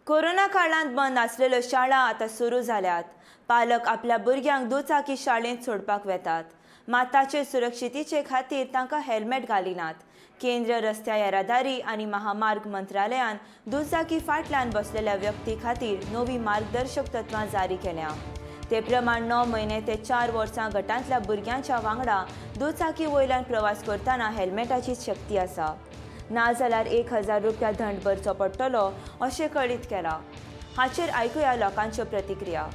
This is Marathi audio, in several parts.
कोरोना काळांत बंद आसलेल्यो शाळा आतां सुरू जाल्यात. पालक आपल्या भुरग्यांक दुचाकी शाळेंत सोडपाक वेतात. मात ताचे सुरक्षितेचे खातीर तांकां हेल्मेट घालिनात. केंद्रीय रस्त्या येरादारी आनी महामार्ग मंत्रालयान दुचाकी फाटल्यान बसलेल्या व्यक्ती खातीर नवी मार्गदर्शक तत्वां जारी केल्या. ते प्रमाण 9 म्हयने ते 4 वर्सां गटांतल्या भुरग्यांच्या वांगडा दुचाकी वयल्यान प्रवास करतना हेल्मेटाची सक्ती आसा. नाजाल्यार 1000 रुपया दंड भरचो पडटलो अशें कळीत केला. हाचेर आयकुया लोकांच्यो प्रतिक्रिया.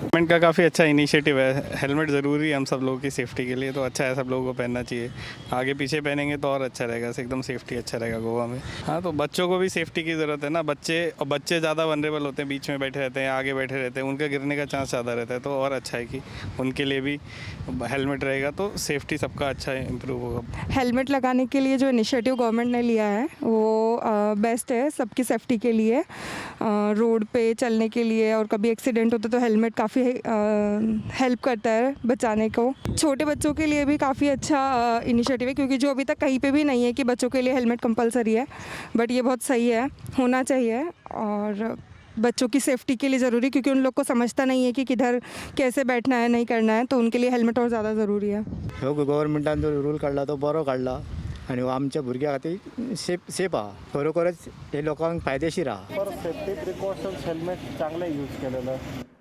गवर्नमेंट का काफ़ी अच्छा इनिशिएटिव है। हेलमेट ज़रूरी है हम सब लोगों की सेफ्टी के लिए, तो अच्छा है, सब लोगों को पहनना चाहिए। आगे पीछे पहनेंगे तो और अच्छा रहेगा, एकदम सेफ्टी अच्छा रहेगा गोवा में। हाँ, तो बच्चों को भी सेफ्टी की ज़रूरत है ना। बच्चे ज़्यादा वनरेबल होते हैं, बीच में बैठे रहते हैं, आगे बैठे रहते हैं, उनके गिरने का चांस ज़्यादा रहता है। तो और अच्छा है कि उनके लिए भी हेलमेट रहेगा तो सेफ्टी सबका अच्छा इम्प्रूव होगा। हेलमेट लगाने के लिए जो इनिशिएटिव गवर्नमेंट ने लिया है वो बेस्ट है सबकी सेफ्टी के लिए, रोड पे चलने के लिए। और कभी एक्सीडेंट होता तो हेलमेट काफ़ी हेल्प करता है बचाने को। छोटे बच्चों के लिए भी काफ़ी अच्छा इनिशिएटिव है, क्योंकि जो अभी तक कहीं पे भी नहीं है कि बच्चों के लिए हेलमेट कंपलसरी है, बट ये बहुत सही है, होना चाहिए। और बच्चों की सेफ्टी के लिए ज़रूरी, क्योंकि उन लोग को समझता नहीं है कि किधर कैसे बैठना है, नहीं करना है, तो उनके लिए हेल्मेट और ज़्यादा ज़रूरी है। हो गव्हर्मेंटान जो रूल काढला तो बरो काढला आणि आमच्या भुरग्यां खातीर सेफ आहा, खरोखरच हे लोकांक फायदेशीर आहा. सेफ्टी प्रिकॉशन्स हेल्मेट चांगलं यूज केलेलं.